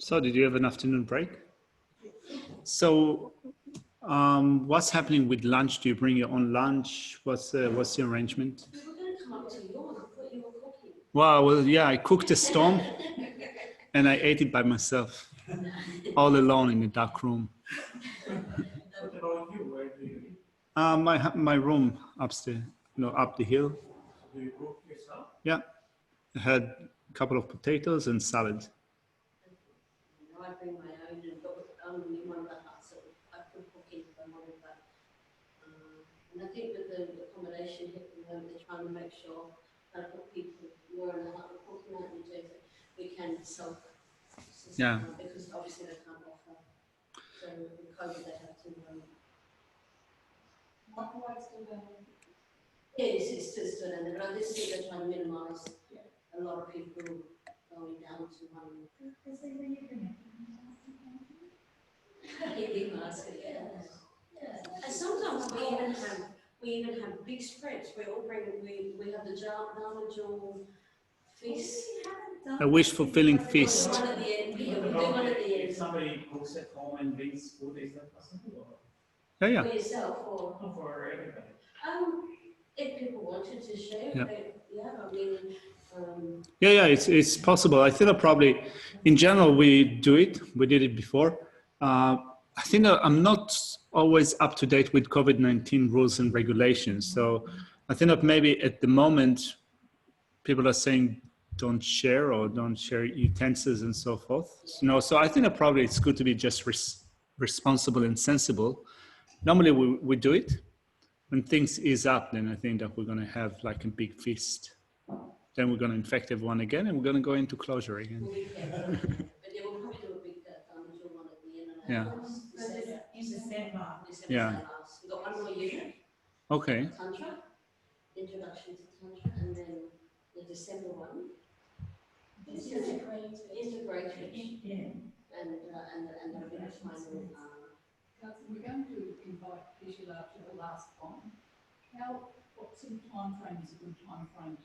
So did you have an afternoon break? So what's happening with lunch? Do you bring your own lunch? What's the arrangement? We were going to come up to yours. I thought you were cooking. Well, yeah, I cooked a storm and I ate it by myself, all alone in the dark room. What about you? Where do you eat? My room upstairs, up the hill. Do you cook yourself? Yeah, I had a couple of potatoes and salad. I bring my own, but only one of the huts, so I could cook it if I wanted that. And I think with the accommodation here at the moment, they're trying to make sure that if people who are in the hut are cooking out in Jersey, we can self-sustain. Yeah. Because obviously they can't offer. So with COVID, they have to. Microwaves still going? Yeah, it's still in there, but I just think they're trying to minimise a lot of people going down to one. Because they really bring And sometimes we even have big spreads. We have the Dharma feast. A wish-fulfilling feast. One at the end. We do one at the end. If somebody cooks at home and brings food, is that possible? Yeah. For yourself or Or for everybody? if people wanted to share, Yeah. I mean. Yeah, it's possible. I think that probably, in general, we do it. We did it before. I think that I'm not always up to date with COVID-19 rules and regulations. So I think that maybe at the moment, people are saying don't share or don't share utensils and so forth. So I think that probably it's good to be just responsible and sensible. Normally we do it. When things ease up, then I think that we're going to have like a big feast. Then we're going to infect everyone again, and we're going to go into closure again. But we'll probably do a big one at the end. Yeah. in December. Yeah. We've got one more unit. Okay. Tantra, introduction to Tantra, and then the December one. Integrated. Yeah. And a bit of final. We're going to invite Vishila to the last one. What sort of time frame is a good time frame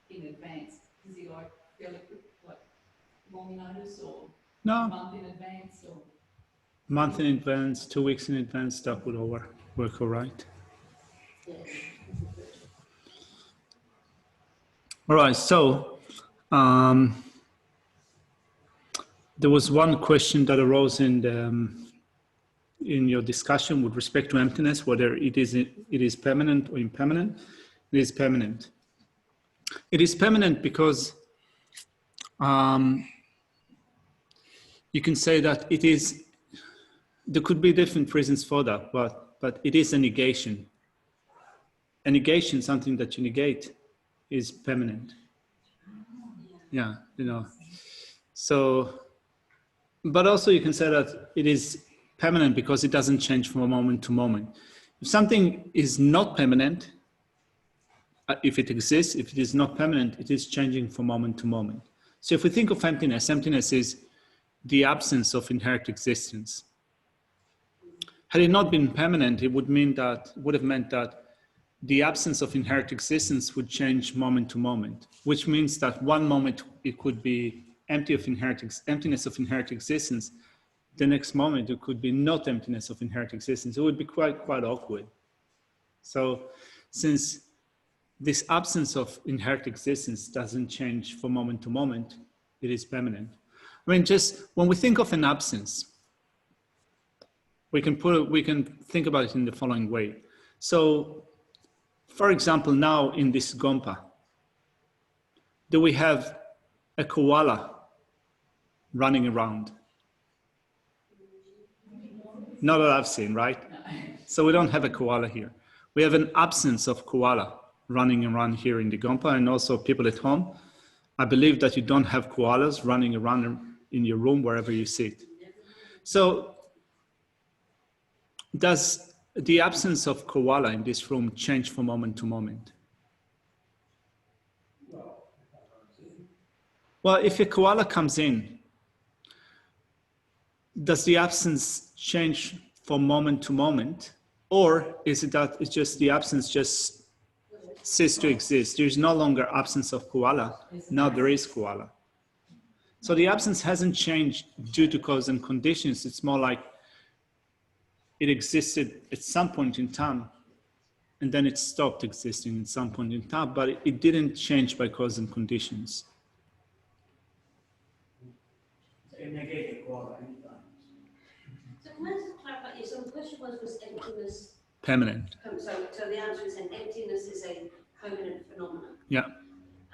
in advance? Is he like fairly quick, like long notice or No. a month in advance or? Month in advance, 2 weeks in advance, that would work all right. Yeah. All right, so there was one question that arose in your discussion with respect to emptiness, whether it is permanent or impermanent. It is permanent. It is permanent because you can say that it is. There could be different reasons for that, but it is a negation. A negation, something that you negate, is permanent. Yeah, So, but also you can say that it is permanent because it doesn't change from moment to moment. If something is not permanent, if it exists, if it is not permanent, it is changing from moment to moment. So if we think of emptiness, emptiness is the absence of inherent existence. Had it not been permanent, it would have meant that the absence of inherent existence would change moment to moment, which means that one moment it could be emptiness of inherent existence. The next moment it could be not emptiness of inherent existence. It would be quite awkward. So since this absence of inherent existence doesn't change from moment to moment, it is permanent. I mean, just when we think of an absence, we can think about it in the following way. So, for example, now in this Gompa, do we have a koala running around? Not that I've seen, right? So we don't have a koala here. We have an absence of koala running around here in the Gompa, and also people at home. I believe that you don't have koalas running around in your room wherever you sit. So does the absence of koala in this room change from moment to moment? Well, if a koala comes in, does the absence change from moment to moment? Or is it that it's just the absence just ceases to exist? There's no longer absence of koala. Now there is koala. So the absence hasn't changed due to cause and conditions. It's more like it existed at some point in time, and then it stopped existing at some point in time, but it didn't change by cause and conditions. It negated God anytime. So can I just clarify? Yeah, so the question was emptiness. Permanent. So the answer is, emptiness is a permanent phenomenon. Yeah.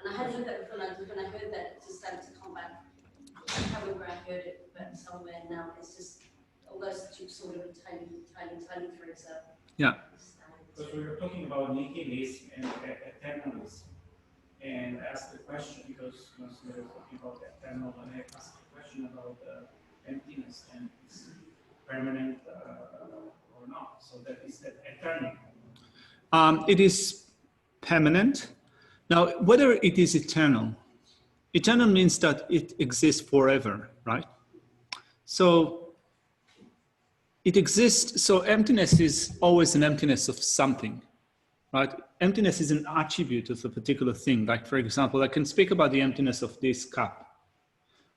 And I hadn't heard that before. When I heard that, it just started to come back. I can't remember where I heard it, but somewhere now it's just all those two sort of tiny threads up. Yeah. Because we were talking about nihilism and eternalism. And I asked the question because we were talking about eternal, and I asked the question about emptiness and it's permanent or not. So that is that eternal. It is permanent. Now, whether it is eternal means that it exists forever, right? So it exists, so emptiness is always an emptiness of something, right? Emptiness is an attribute of a particular thing. Like, for example, I can speak about the emptiness of this cup,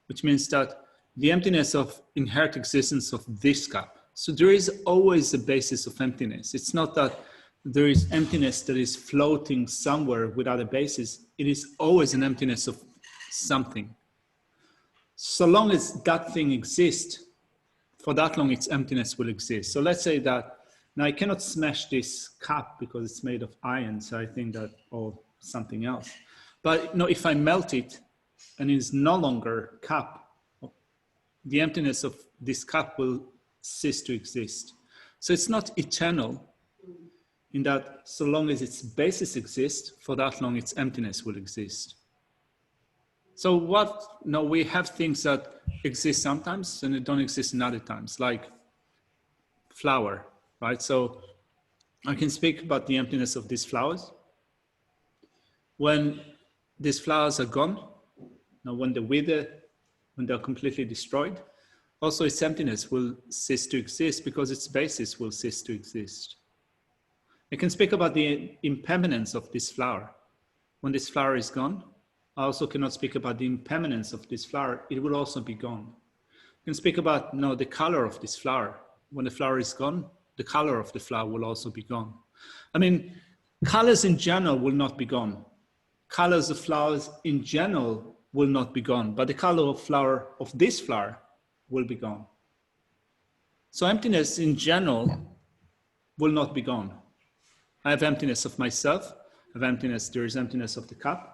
which means that the emptiness of inherent existence of this cup. So there is always a basis of emptiness. It's not that there is emptiness that is floating somewhere without a basis. It is always an emptiness of something. So long as that thing exists, for that long its emptiness will exist. So let's say that, now I cannot smash this cup because it's made of iron, so I think that, or something else. But no, if I melt it and it's no longer cup, the emptiness of this cup will cease to exist. So it's not eternal in that so long as its basis exists, for that long its emptiness will exist. So we have things that exist sometimes and they don't exist in other times, like flower, right? So I can speak about the emptiness of these flowers. When these flowers are gone, when they wither, when they're completely destroyed, also its emptiness will cease to exist because its basis will cease to exist. I can speak about the impermanence of this flower. When this flower is gone, I also cannot speak about the impermanence of this flower. It will also be gone. I can speak about the color of this flower. When the flower is gone, the color of the flower will also be gone. I mean, colors in general will not be gone. Colors of flowers in general will not be gone, but the color of this flower will be gone. So emptiness in general will not be gone. I have emptiness of myself. I have emptiness. There is emptiness of the cup.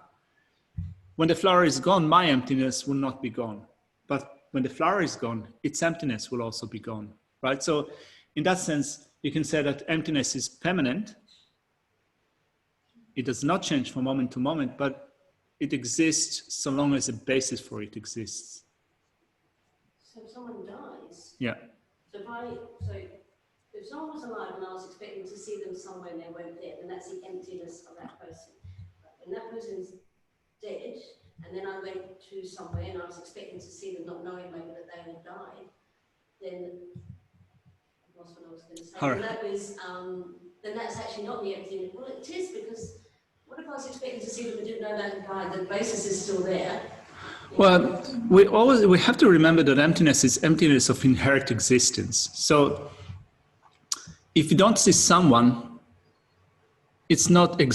When the flower is gone, my emptiness will not be gone. But when the flower is gone, its emptiness will also be gone, right? So in that sense, you can say that emptiness is permanent. It does not change from moment to moment, but it exists so long as a basis for it exists. So if someone dies, Yeah. so if someone was alive and I was expecting to see them somewhere and they weren't there, then that's the emptiness of that person. But when that person's dead, and then I went to somewhere and I was expecting to see them, not knowing maybe that they had died, then I lost what I was going to say. Right. And that was, then that's actually not the emptiness. Well, it is, because what if I was expecting to see them and didn't know they had died? The basis is still there. Well, we have to remember that emptiness is emptiness of inherent existence. So if you don't see someone, it's not, and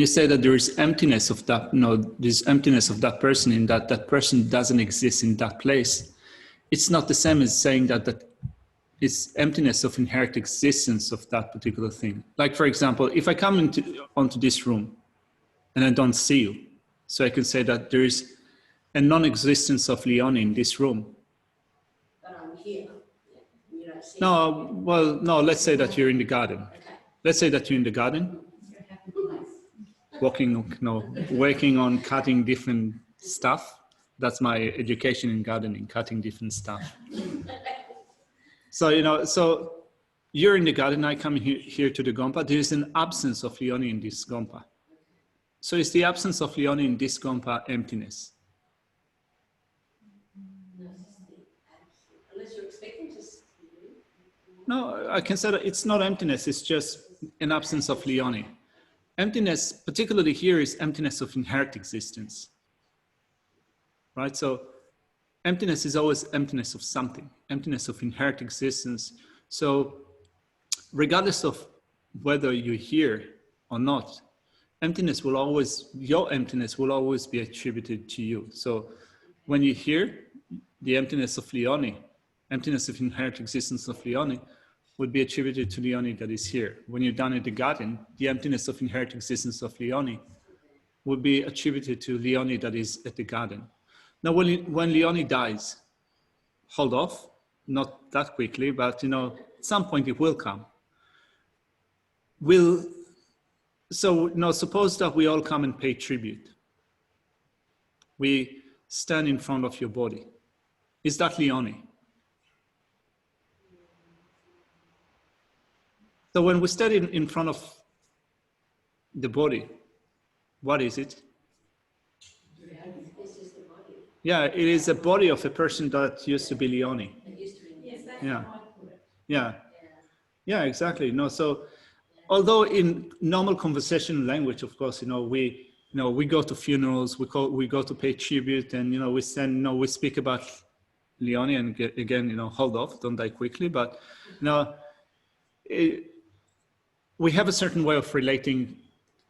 you say that there is emptiness of that, there's emptiness of that person in that person doesn't exist in that place. It's not the same as saying that it's emptiness of inherent existence of that particular thing. Like, for example, if I come onto this room and I don't see you, so I can say that there is a non-existence of Leonie in this room. But I'm here. Yeah. You don't see No, well, no, let's say that you're in the garden. Okay. Let's say that you're in the garden, working on cutting different stuff. That's my education in gardening, cutting different stuff. So, so you're in the garden, I come here to the Gompa, there is an absence of Leonie in this Gompa. So is the absence of Leonie in this Gompa emptiness? Unless you're expecting to see. No, I can say that it's not emptiness, it's just an absence of Leonie. Emptiness, particularly here, is emptiness of inherent existence. right? So emptiness is always emptiness of something, emptiness of inherent existence. So regardless of whether you're here or not, your emptiness will always be attributed to you. So when you hear the emptiness of Leone, emptiness of inherent existence of Leone, would be attributed to Leone that is here. When you're down at the garden, the emptiness of inherent existence of Leone would be attributed to Leone that is at the garden. Now, when Leone dies, hold off, not that quickly, but at some point it will come. Suppose that we all come and pay tribute. We stand in front of your body. Is that Leone? So when we stand in front of the body, what is it? This is the body. Yeah, it is a body of a person that used to be Leone. It used to be. Yes, that's Yeah. how I put it. Yeah, Yeah. yeah, exactly. No, so although in normal conversational language, of course, we go to funerals, we go to pay tribute, and we speak about Leone, and again, hold off, don't die quickly, but we have a certain way of relating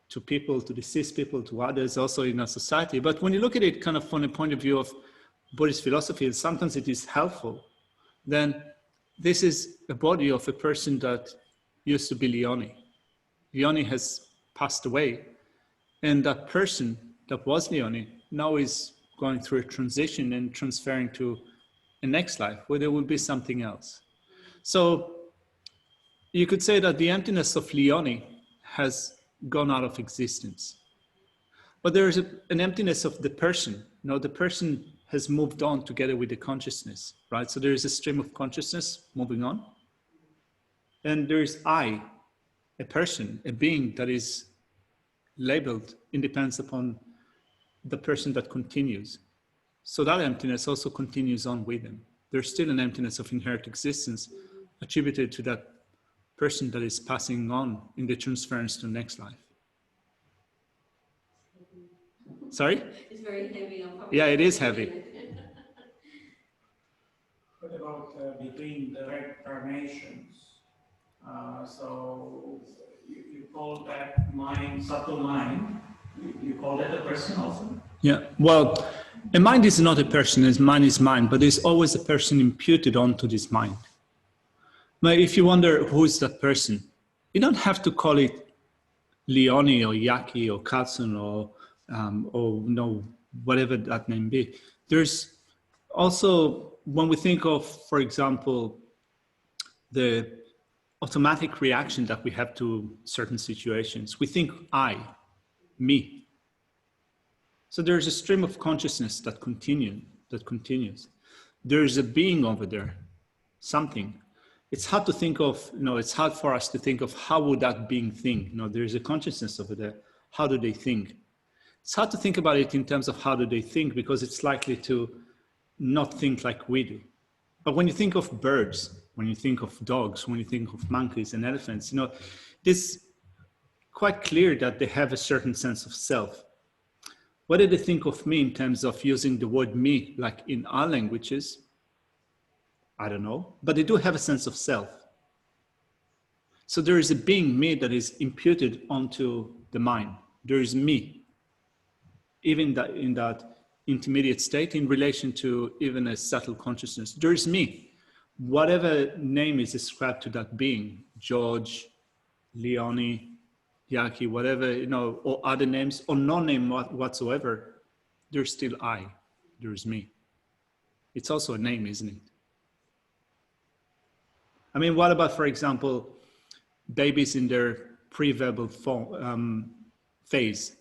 to people, to deceased people, to others, also in our society. But when you look at it kind of from the point of view of Buddhist philosophy, sometimes it is helpful. Then this is a body of a person that used to be Leone. Leone has passed away, and that person that was Leone now is going through a transition and transferring to a next life where there will be something else. So you could say that the emptiness of Leone has gone out of existence. But there is an emptiness of the person. The person has moved on together with the consciousness, right? So there is a stream of consciousness moving on. And there is I, a person, a being that is labeled and depends upon the person that continues. So that emptiness also continues on with them. There's still an emptiness of inherent existence attributed to that person that is passing on in the transference to the next life. Sorry? It's very heavy. I'm probably Yeah, it is heavy. What about between the reincarnations? So you call that mind, subtle mind, you call that a person also? Yeah, well, a mind is not a person, as mind is mind, but there's always a person imputed onto this mind. Now, if you wonder who is that person, you don't have to call it Leone or Yaki or Katsun or whatever that name be. There's also, when we think of, for example, the automatic reaction that we have to certain situations, we think I, me. So there's a stream of consciousness that continues. There's a being over there, something. It's hard to think of, it's hard for us to think of how would that being think. There's a consciousness over there. How do they think? It's hard to think about it in terms of how do they think, because it's likely to not think like we do. But when you think of birds, when you think of dogs, when you think of monkeys and elephants, it's quite clear that they have a certain sense of self. What do they think of me in terms of using the word me, like in our languages? I don't know, but they do have a sense of self. So there is a being me that is imputed onto the mind. There is me, even in that intermediate state in relation to even a subtle consciousness. There is me. Whatever name is ascribed to that being, George, Leone, Yaki, whatever, or other names, or no name whatsoever, there's still I, there's me. It's also a name, isn't it? I mean, what about, for example, babies in their pre-verbal phase?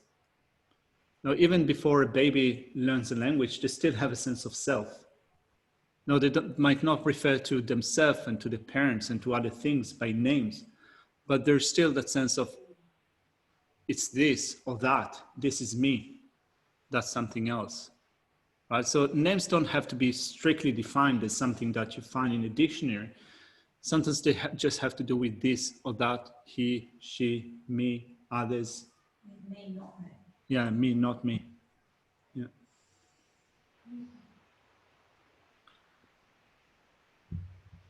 Now, even before a baby learns a language, they still have a sense of self. Now, they might not refer to themselves and to the parents and to other things by names, but there's still that sense of, it's this or that, this is me, that's something else. Right? So names don't have to be strictly defined as something that you find in a dictionary. Sometimes they just have to do with this or that, he, she, me, others. Me, not me. Yeah, me, not me. Yeah.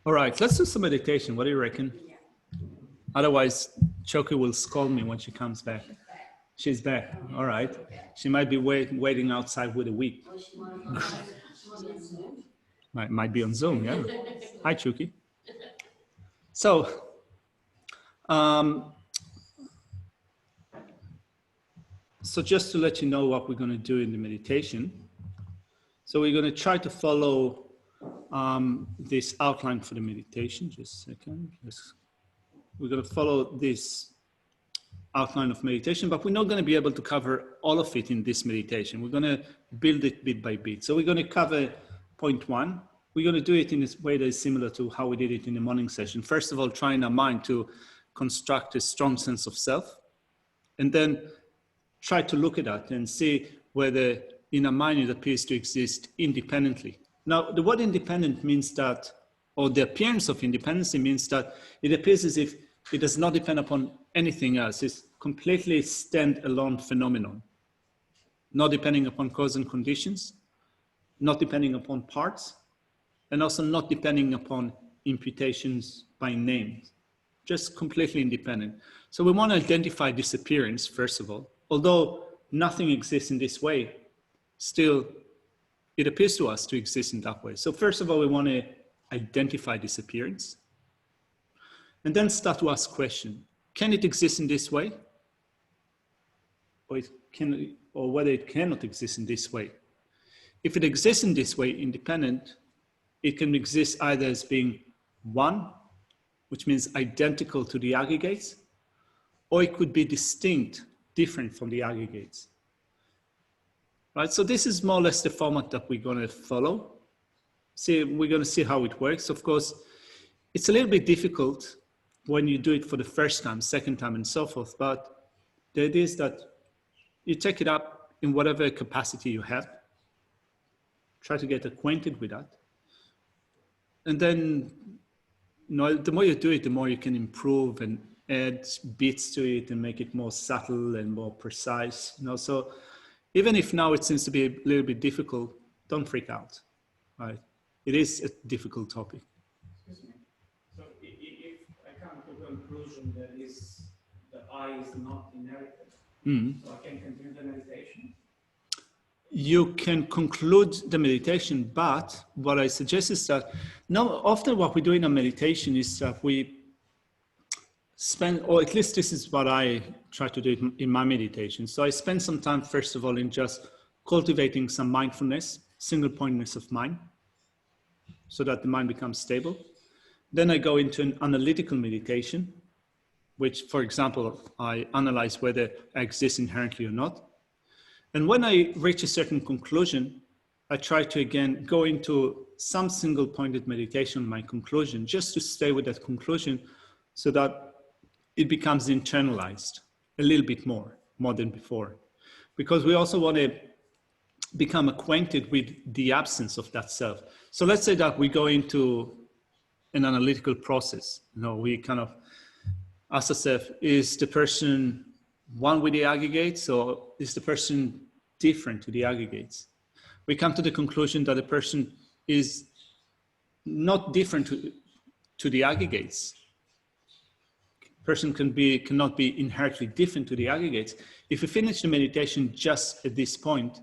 All right, let's do some meditation. What do you reckon? Yeah. Otherwise, Choki will scold me when she comes back. She's back. All right. She might be waiting outside with a whip. Or she might be on Zoom. Might be on Zoom, yeah. Hi, Chuki. So, so just to let you know what we're going to do in the meditation. So we're going to try to follow this outline for the meditation. Just a second. We're going to follow this outline of meditation, but we're not going to be able to cover all of it in this meditation. We're going to build it bit by bit. So we're going to cover point 1. We're going to do it in this way that is similar to how we did it in the morning session. First of all, trying our mind to construct a strong sense of self, and then try to look at that and see whether in our mind it appears to exist independently. Now, the word independent means that, or the appearance of independency means that it appears as if it does not depend upon anything else. It's completely stand-alone phenomenon, not depending upon cause and conditions, not depending upon parts, and also not depending upon imputations by names, just completely independent. So we want to identify this appearance, first of all. Although nothing exists in this way, still it appears to us to exist in that way. So first of all, we want to identify this appearance, and then start to ask questions. Can it exist in this way? Or whether it cannot exist in this way. If it exists in this way, independent, it can exist either as being one, which means identical to the aggregates, or it could be distinct, different from the aggregates. Right, so this is more or less the format that we're going to follow. We're going to see how it works. Of course, it's a little bit difficult when you do it for the first time, second time, and so forth. But the idea is that you take it up in whatever capacity you have. Try to get acquainted with that. And then, the more you do it, the more you can improve and add bits to it and make it more subtle and more precise. So even if now it seems to be a little bit difficult, don't freak out. Right? It is a difficult topic. Excuse me. So if I come to the conclusion that the I is not inherited, so I can continue the meditation? You can conclude the meditation, but what I suggest is that now often what we do in a meditation is that we spend, or at least this is what I try to do in my meditation. So I spend some time, first of all, in just cultivating some mindfulness, single pointedness of mind, so that the mind becomes stable. Then I go into an analytical meditation, which, for example, I analyze whether I exist inherently or not. And when I reach a certain conclusion, I try to again go into some single pointed meditation on my conclusion, just to stay with that conclusion so that it becomes internalized a little bit more than before. Because we also want to become acquainted with the absence of that self. So let's say that we go into an analytical process. We kind of ask ourselves, is the person one with the aggregates, or is the person different to the aggregates? We come to the conclusion that the person is not different to the aggregates. Person cannot be inherently different to the aggregates. If we finish the meditation just at this point,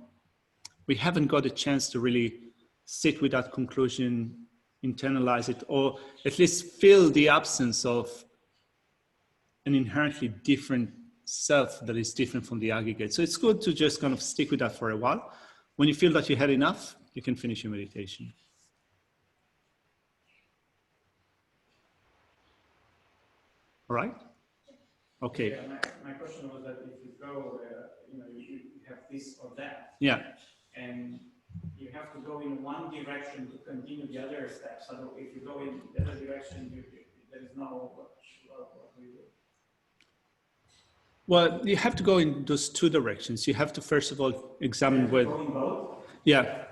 we haven't got a chance to really sit with that conclusion, internalize it, or at least feel the absence of an inherently different self that is different from the aggregate. So it's good to just kind of stick with that for a while. When you feel that you had enough, you can finish your meditation. All right? Okay. Yeah, my question was that if you go, you have this or that. Yeah. And you have to go in one direction to continue the other steps. So if you go in the other direction, there is no what we do. Well, you have to go in those two directions. You have to first of all examine whether. Go in both? Yeah,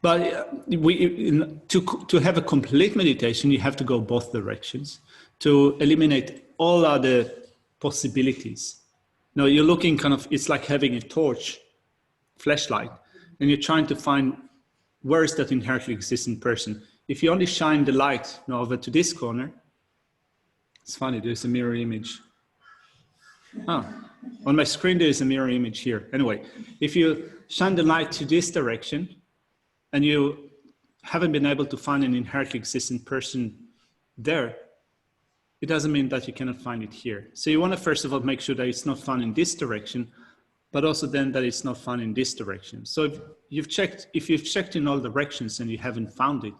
but to have a complete meditation, you have to go both directions to eliminate all other possibilities. Now you're looking it's like having a torch, flashlight, and you're trying to find where is that inherently existing person. if you only shine the light now over to this corner, it's funny, there's a mirror image. Oh, on my screen there is a mirror image here. Anyway, if you shine the light to this direction and you haven't been able to find an inherently existent person there, it doesn't mean that you cannot find it here. So you want to first of all make sure that it's not found in this direction, but also then that it's not found in this direction. So if you've checked in all directions and you haven't found it,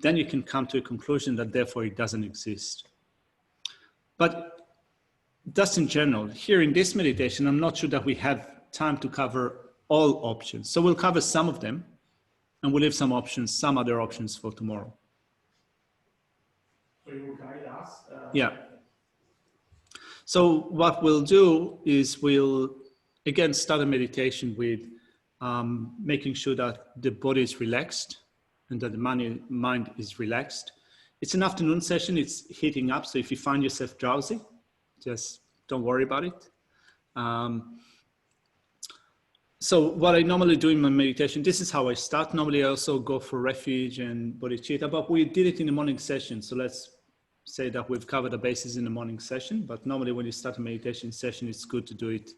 then you can come to a conclusion that therefore it doesn't exist. But that's in general. Here in this meditation, I'm not sure that we have time to cover all options. So we'll cover some of them and we'll leave some other options for tomorrow. So you will guide us? Yeah. So what we'll do is we'll, again, start a meditation with making sure that the body is relaxed and that the mind is relaxed. It's an afternoon session, it's heating up. So if you find yourself drowsy, just don't worry about it. So what I normally do in my meditation, this is how I start. Normally I also go for refuge and bodhicitta, but we did it in the morning session. So let's say that we've covered the bases in the morning session, but normally when you start a meditation session, it's good to do it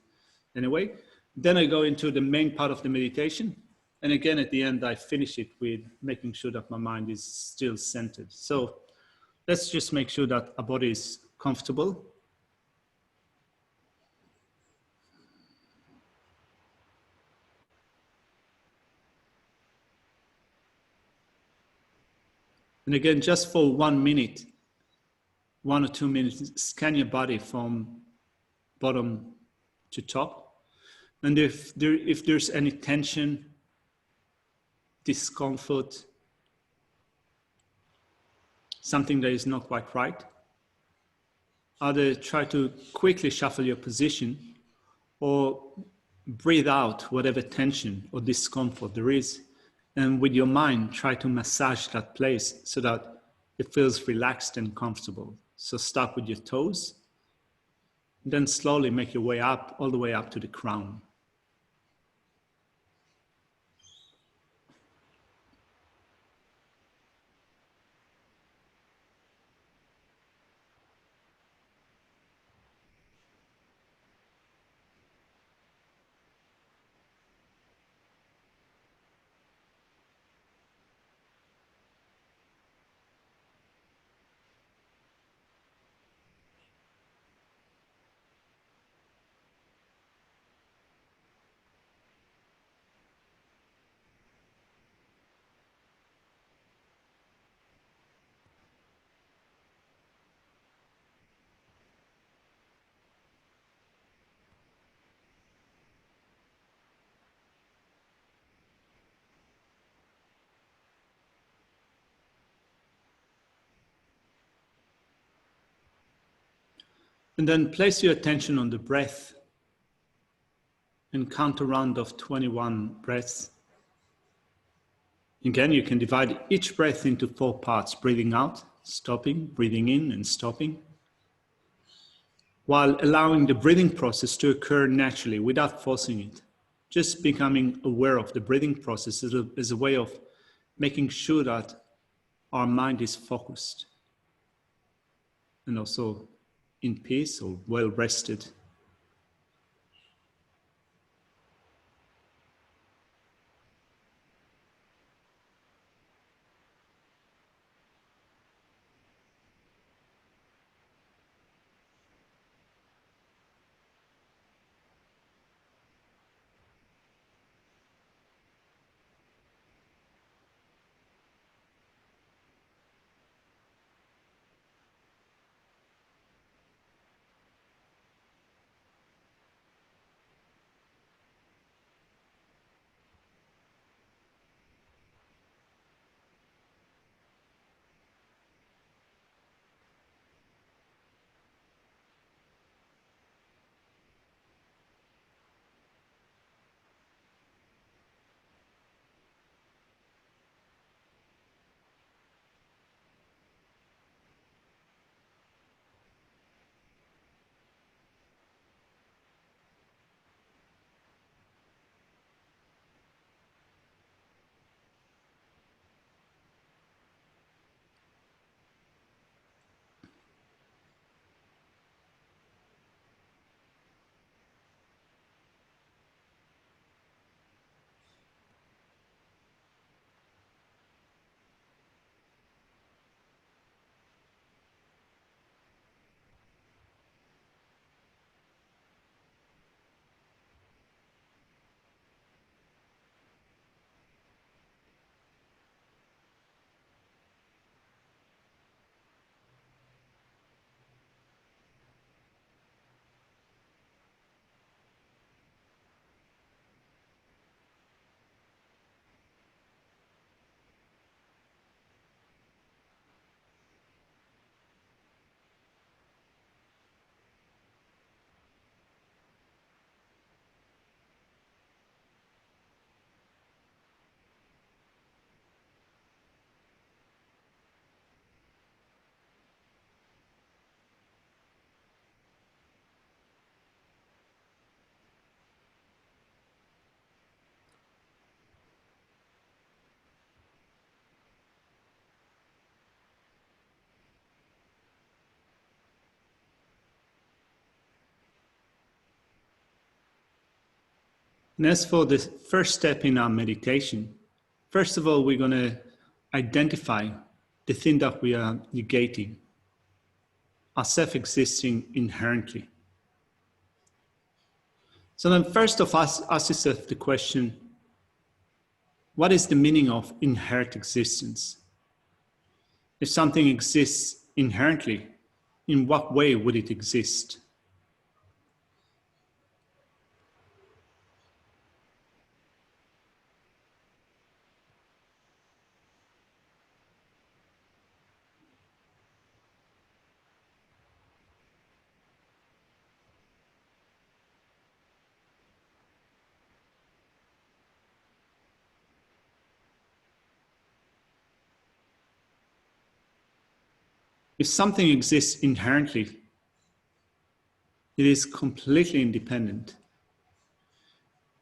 anyway. Then I go into the main part of the meditation. And again, at the end, I finish it with making sure that my mind is still centered. So let's just make sure that our body is comfortable. And again, just for 1 minute, 1 or 2 minutes, scan your body from bottom to top. And if there's any tension, discomfort, something that is not quite right, either try to quickly shuffle your position or breathe out whatever tension or discomfort there is. And with your mind, try to massage that place so that it feels relaxed and comfortable. So start with your toes, then slowly make your way up, all the way up to the crown. And then place your attention on the breath and count a round of 21 breaths. Again, you can divide each breath into 4 parts, breathing out, stopping, breathing in and stopping, while allowing the breathing process to occur naturally without forcing it. Just becoming aware of the breathing process as a way of making sure that our mind is focused and also in peace or well rested. And as for the first step in our meditation, first of all, we're going to identify the thing that we are negating, are self-existing inherently. So then first of all, ask yourself the question, what is the meaning of inherent existence? If something exists inherently, in what way would it exist? If something exists inherently, it is completely independent.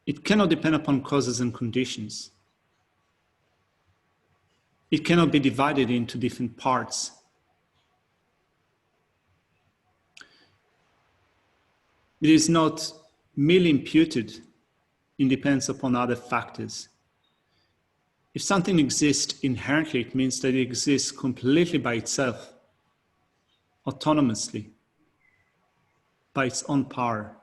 It cannot depend upon causes and conditions. It cannot be divided into different parts. It is not merely imputed, it depends upon other factors. If something exists inherently, it means that it exists completely by itself, autonomously, by its own power,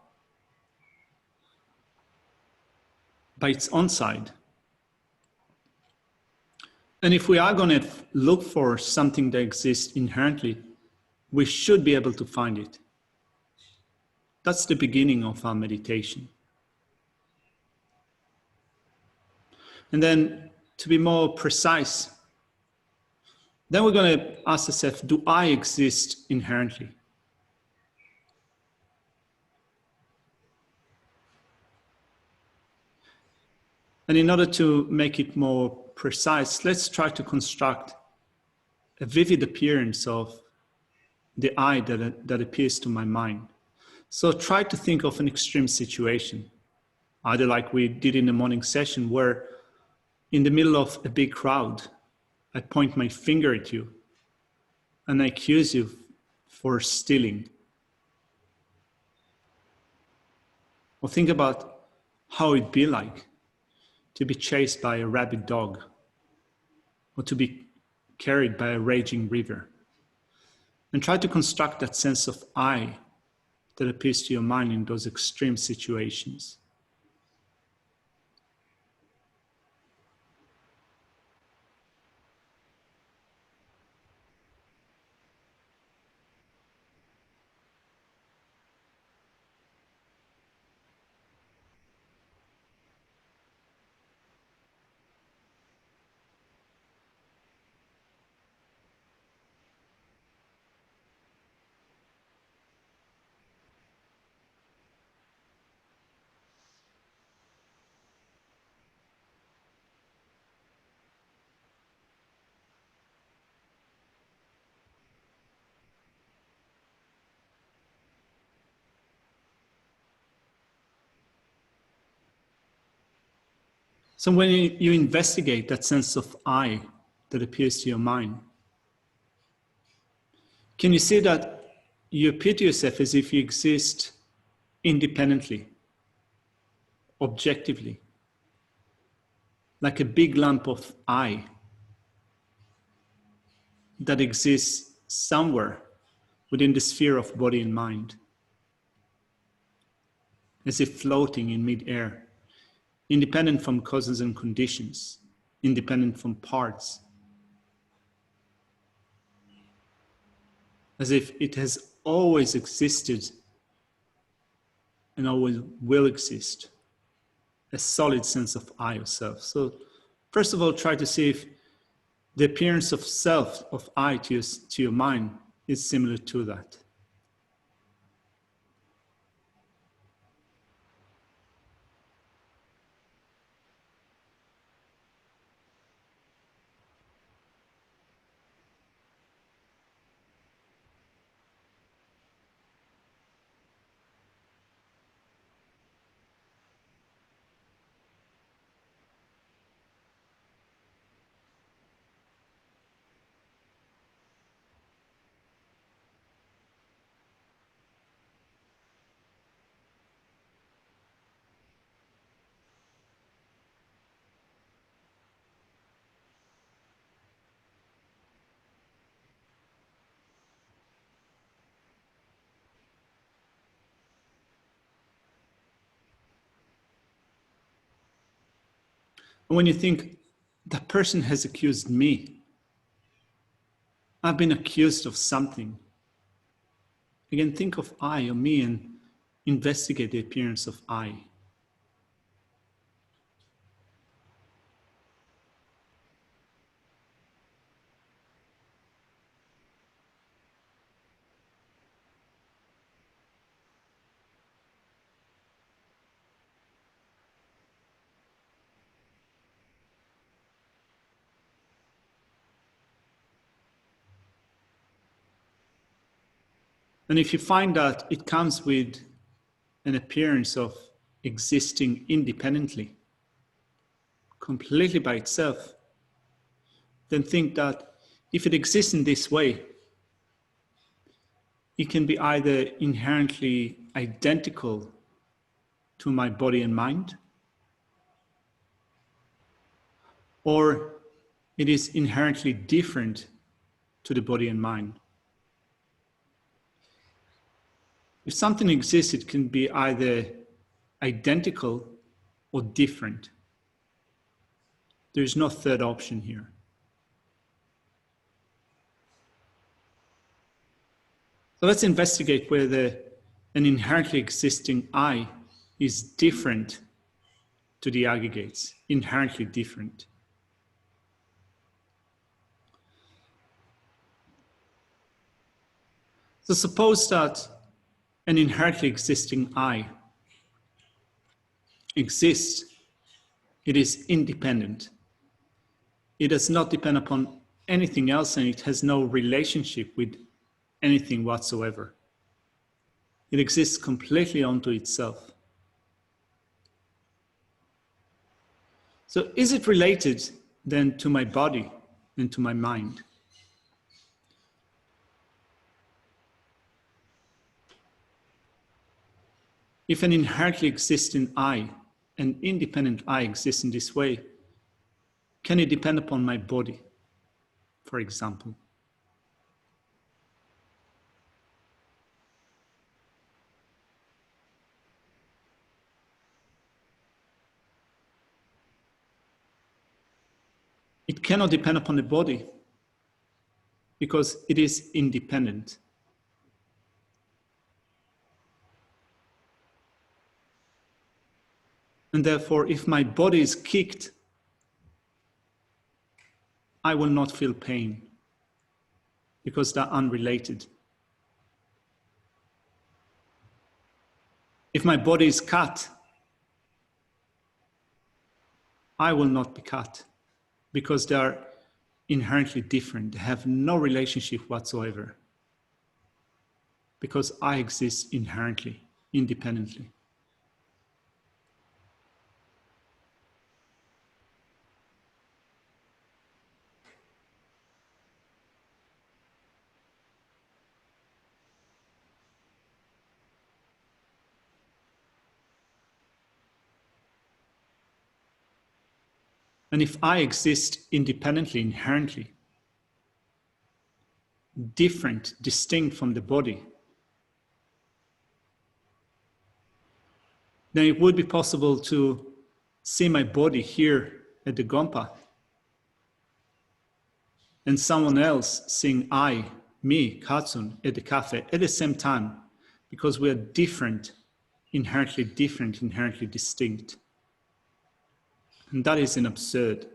by its own side. And if we are going to look for something that exists inherently, we should be able to find it. That's the beginning of our meditation. And then to be more precise, then we're going to ask ourselves, do I exist inherently? And in order to make it more precise, let's try to construct a vivid appearance of the I that appears to my mind. So try to think of an extreme situation, either like we did in the morning session, where in the middle of a big crowd, I point my finger at you and I accuse you for stealing. Or think about how it'd be like to be chased by a rabid dog, or to be carried by a raging river. And try to construct that sense of I that appears to your mind in those extreme situations. So when you investigate that sense of I that appears to your mind, can you see that you appear to yourself as if you exist independently, objectively, like a big lump of I that exists somewhere within the sphere of body and mind, as if floating in mid-air, independent from causes and conditions, independent from parts, as if it has always existed and always will exist, a solid sense of I or self. So first of all, try to see if the appearance of self, of I to your mind is similar to that. And when you think, that person has accused me, I've been accused of something. Again, think of I or me and investigate the appearance of I. And if you find that it comes with an appearance of existing independently, completely by itself, then think that if it exists in this way, it can be either inherently identical to my body and mind, or it is inherently different to the body and mind. If something exists, it can be either identical or different. There's no third option here. So let's investigate whether an inherently existing I is different to the aggregates, inherently different. So suppose that an inherently existing I exists. It is independent. It does not depend upon anything else, and it has no relationship with anything whatsoever. It exists completely onto itself. So is it related then to my body and to my mind? If an inherently existing I, an independent I exists in this way, can it depend upon my body, for example? It cannot depend upon the body because it is independent. And therefore, if my body is kicked, I will not feel pain because they're unrelated. If my body is cut, I will not be cut because they are inherently different. They have no relationship whatsoever because I exist inherently, independently. And if I exist independently, inherently, different, distinct from the body, then it would be possible to see my body here at the Gompa and someone else seeing I, me, Katsun, at the cafe at the same time, because we are different, inherently distinct. And that is an absurd.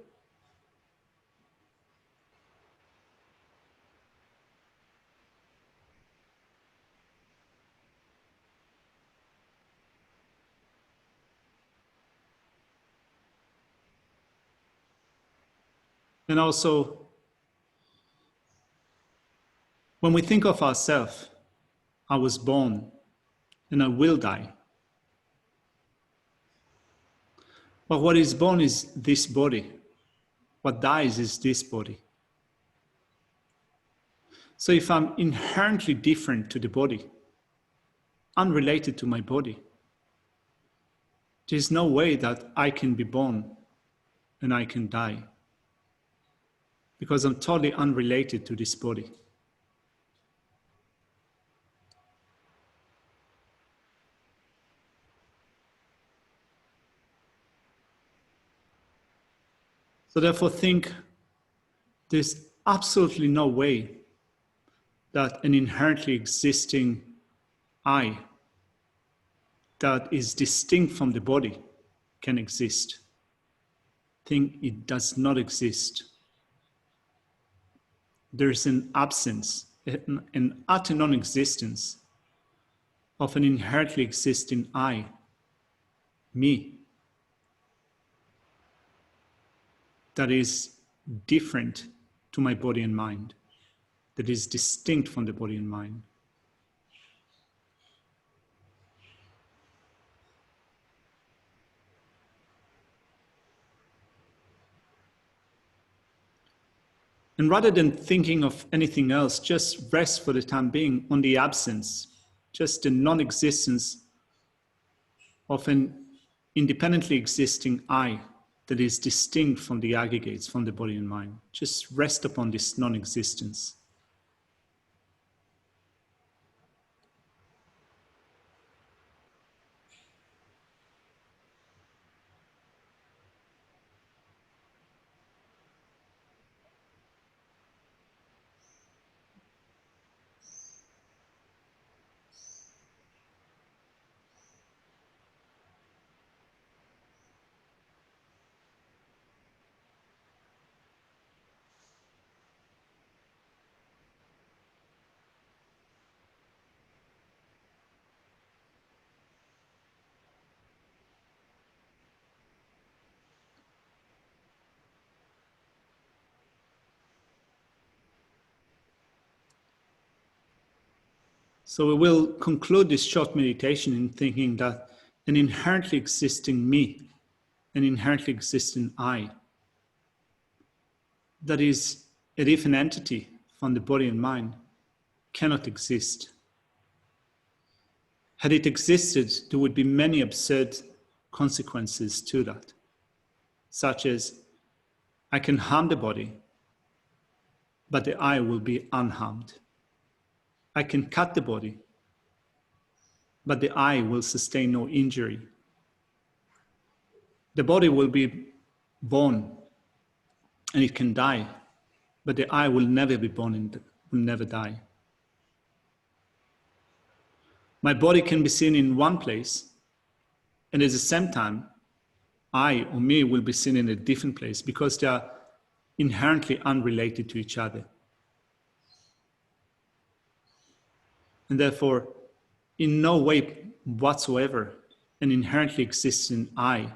And also, when we think of ourselves, I was born and I will die. But what is born is this body. What dies is this body. So if I'm inherently different to the body, unrelated to my body, there's no way that I can be born and I can die because I'm totally unrelated to this body. So therefore think there's absolutely no way that an inherently existing I that is distinct from the body can exist. Think it does not exist. There is an absence, an utter non-existence of an inherently existing I, me, that is different to my body and mind, that is distinct from the body and mind. And rather than thinking of anything else, just rest for the time being on the absence, just the non-existence of an independently existing I that is distinct from the aggregates, from the body and mind. Just rest upon this non-existence. So we will conclude this short meditation in thinking that an inherently existing me, an inherently existing I, that is a different entity from the body and mind, cannot exist. Had it existed, there would be many absurd consequences to that, such as I can harm the body, but the I will be unharmed. I can cut the body, but the I will sustain no injury. The body will be born and it can die, but the I will never be born and will never die. My body can be seen in one place, and at the same time, I or me will be seen in a different place because they are inherently unrelated to each other. And therefore, in no way whatsoever, an inherently existing I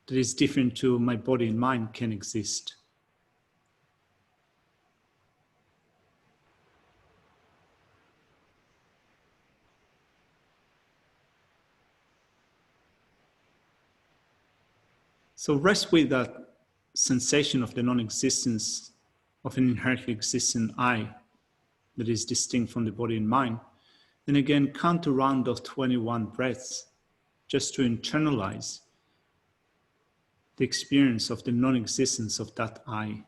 that is different to my body and mind can exist. So rest with that sensation of the non-existence of an inherently existing I that is distinct from the body and mind. And again, count a round of 21 breaths just to internalize the experience of the non-existence of that I.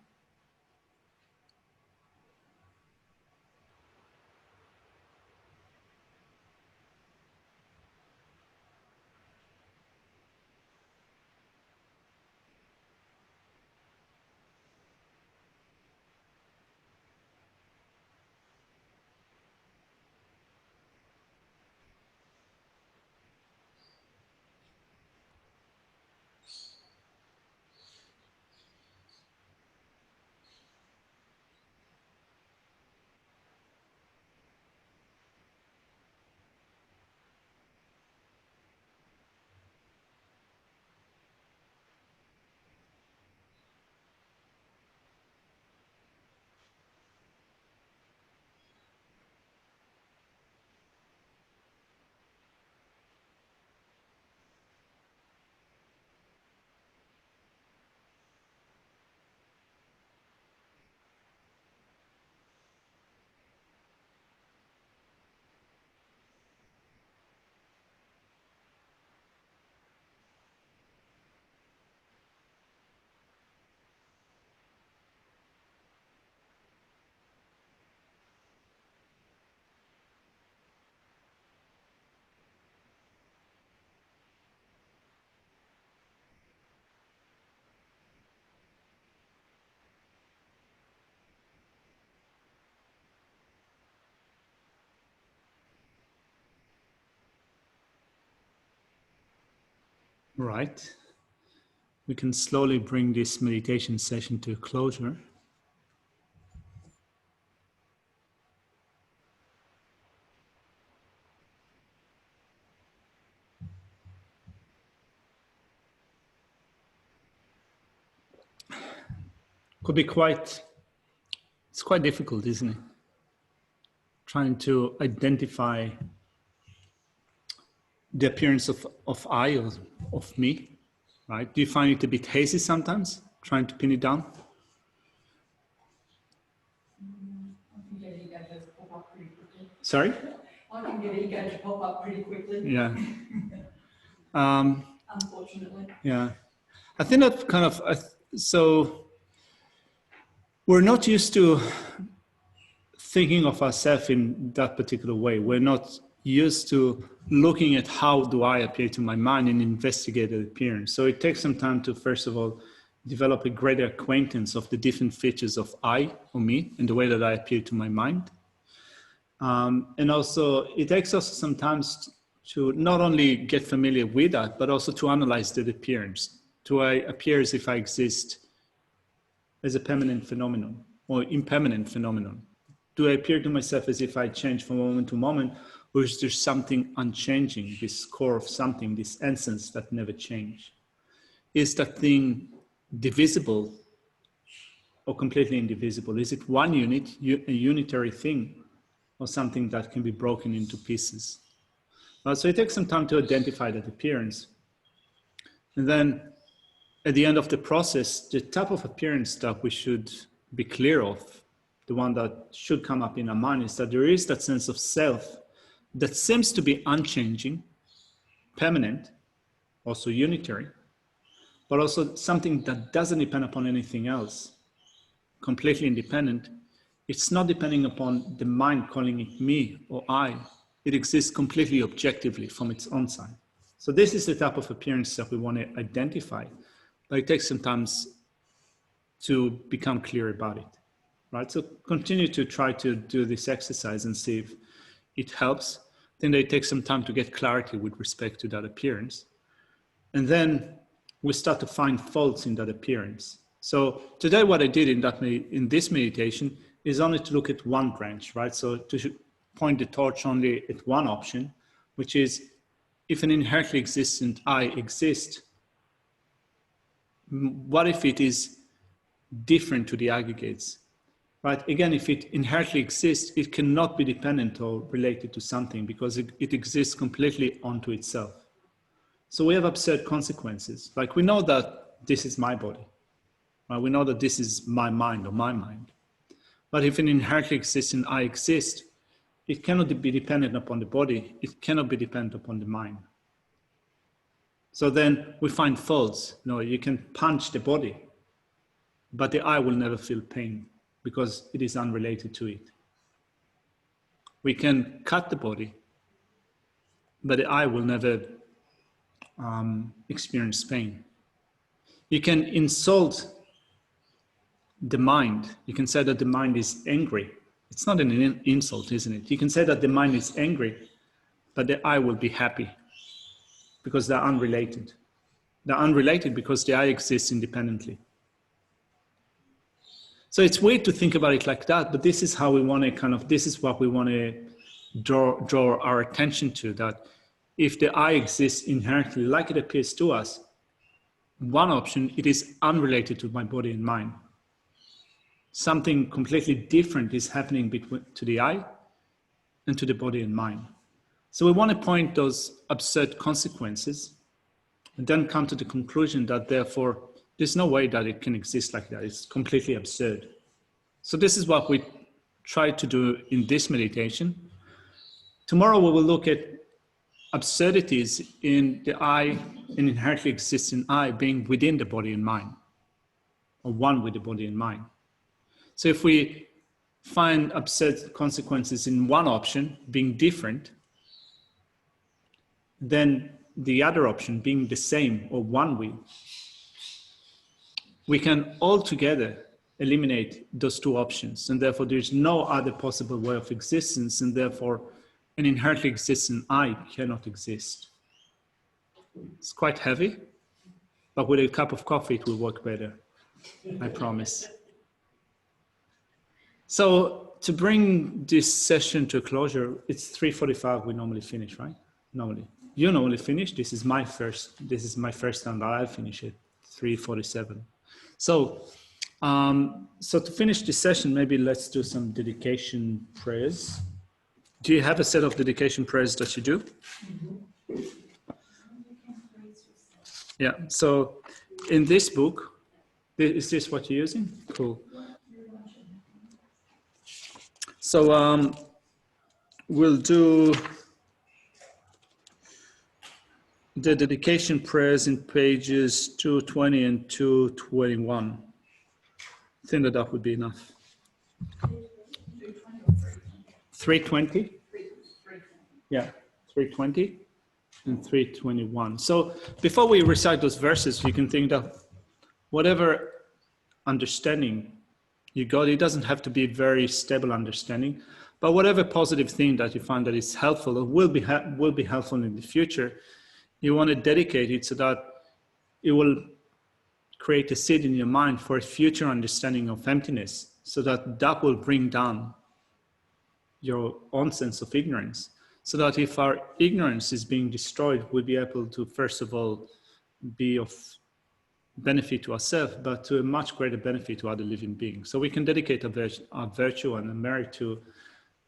Right. We can slowly bring this meditation session to a closure. Could be it's quite difficult, isn't it? Trying to identify the appearance of I or of me, right? Do you find it a bit hazy sometimes, trying to pin it down? I can get ego to pop up pretty quickly. Sorry? I can get ego to pop up pretty quickly. Yeah. Unfortunately. Yeah. I think that kind of, so we're not used to thinking of ourselves in that particular way. We're not used to looking at how do I appear to my mind and investigate the appearance. So it takes some time to, first of all, develop a greater acquaintance of the different features of I or me and the way that I appear to my mind. And also it takes us sometimes to not only get familiar with that, but also to analyze the appearance. Do I appear as if I exist as a permanent phenomenon or impermanent phenomenon? Do I appear to myself as if I change from moment to moment, or is there something unchanging, this core of something, this essence that never change? Is that thing divisible or completely indivisible? Is it one unit, a unitary thing, or something that can be broken into pieces? So it takes some time to identify that appearance. And then at the end of the process, the type of appearance that we should be clear of, the one that should come up in our mind, is that there is that sense of self that seems to be unchanging, permanent, also unitary, but also something that doesn't depend upon anything else, completely independent. It's not depending upon the mind calling it me or I. It exists completely objectively from its own side. So this is the type of appearance that we want to identify, but it takes some time to become clear about it, right? So continue to try to do this exercise and see if it helps. Then it takes some time to get clarity with respect to that appearance. And then we start to find faults in that appearance. So today what I did in this meditation is only to look at one branch, right? So to point the torch only at one option, which is if an inherently existent I exists, what if it is different to the aggregates, right? Again, if it inherently exists, it cannot be dependent or related to something because it exists completely onto itself. So we have absurd consequences. Like we know that this is my body, right? We know that this is my mind or my mind. But if an inherently existent I exists, it cannot be dependent upon the body. It cannot be dependent upon the mind. So then we find faults. You can punch the body, but the I will never feel pain because it is unrelated to it. We can cut the body, but the I will never experience pain. You can insult the mind. You can say that the mind is angry. It's not an insult, isn't it? You can say that the mind is angry, but the I will be happy because they're unrelated. They're unrelated because the I exists independently. So it's weird to think about it like that, but this is how we want to this is what we want to draw our attention to, that if the I exists inherently like it appears to us, one option, it is unrelated to my body and mind. Something completely different is happening to the I and to the body and mind. So we want to point those absurd consequences and then come to the conclusion that therefore there's no way that it can exist like that. It's completely absurd. So this is what we try to do in this meditation. Tomorrow we will look at absurdities in the I, an inherently existing I being within the body and mind, or one with the body and mind. So if we find absurd consequences in one option being different, then the other option being the same or one with, we can altogether eliminate those two options, and therefore there's no other possible way of existence, and therefore an inherently existing I cannot exist. It's quite heavy, But with a cup of coffee, it will work better. I promise. So to bring this session to a closure, it's 3:45. We normally finish, right? Normally, you normally finish. This is my first time that I finish it. 3:47. So, so to finish this session, maybe let's do some dedication prayers. Do you have a set of dedication prayers that you do? Yeah. So, in this book, is this what you're using? Cool. So we'll do the dedication prayers in pages 220 and 221. I think that would be enough. 320? Yeah, 320 and 321. So before we recite those verses, you can think that whatever understanding you got, it doesn't have to be very stable understanding, but whatever positive thing that you find that is helpful or will be helpful in the future, you want to dedicate it so that it will create a seed in your mind for a future understanding of emptiness, so that will bring down your own sense of ignorance, so that if our ignorance is being destroyed, we'll be able to, first of all, be of benefit to ourselves, but to a much greater benefit to other living beings. So we can dedicate our virtue and a merit to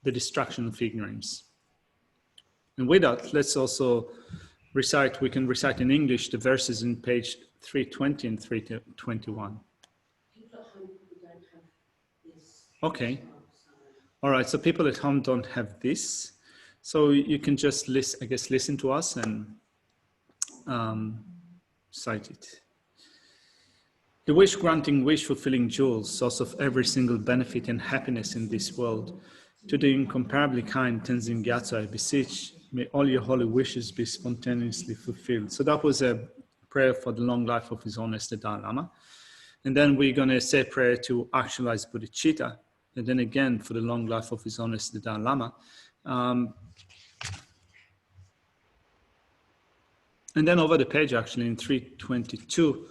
the destruction of ignorance. And with that, let's also recite, we can recite in English the verses in page 320 and 321. Okay. All right, so people at home don't have this. So you can just listen to us and cite it. The wish-granting, wish-fulfilling jewel, source of every single benefit and happiness in this world, to the incomparably kind Tenzin Gyatso, I beseech, may all your holy wishes be spontaneously fulfilled. So that was a prayer for the long life of His Holiness the Dalai Lama. And then we're going to say a prayer to actualize bodhicitta, and then again for the long life of His Holiness the Dalai Lama. And then over the page, actually, in 322,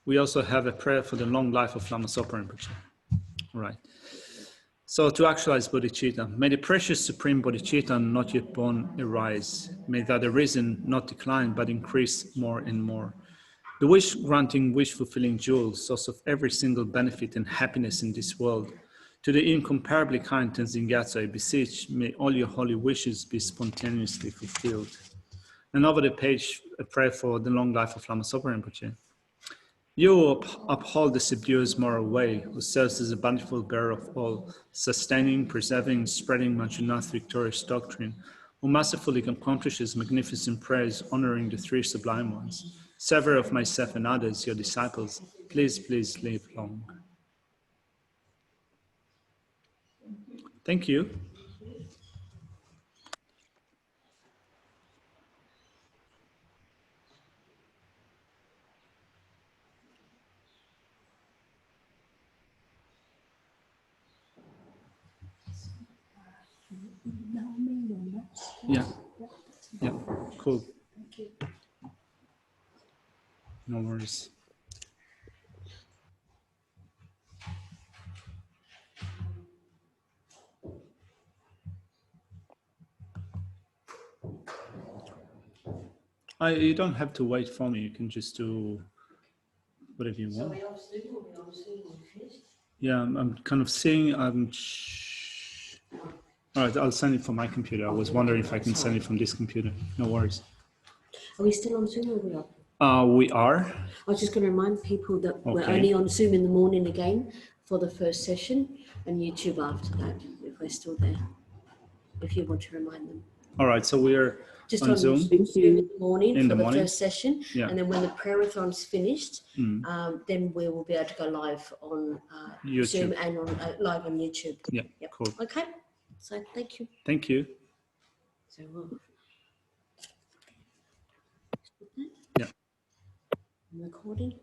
we also have a prayer for the long life of Lama Zopa Rinpoche. All right. So to actualize bodhicitta, may the precious supreme bodhicitta not yet born arise. May that arisen not decline, but increase more and more. The wish-granting, wish-fulfilling jewel, source of every single benefit and happiness in this world, to the incomparably kind Tenzin Gyatso, I beseech, may all your holy wishes be spontaneously fulfilled. And over the page, a prayer for the long life of Lama Zopa Rinpoche. You who uphold the subduer's moral way, who serves as a bountiful bearer of all, sustaining, preserving, spreading Manjunath's victorious doctrine, who masterfully accomplishes magnificent prayers honoring the three sublime ones, sever of myself and others, your disciples, please live long. Thank you. Yeah. Yeah. Cool. No worries. You don't have to wait for me. You can just do whatever you want. Yeah, I'm kind of seeing. All right, I'll send it from my computer. I was wondering if I can send it from this computer. No worries. Are we still on Zoom or are we off? We are. I was just going to remind people that we're only on Zoom in the morning again for the first session, and YouTube after that, if we're still there, if you want to remind them. All right, so we're just on Zoom in the morning in for the first session, yeah. And then when the prayer-a-thon's finished, then we will be able to go live on Zoom and on live on YouTube. Yeah, yep. Cool. Okay, so thank you. Thank you. So, yeah. recording.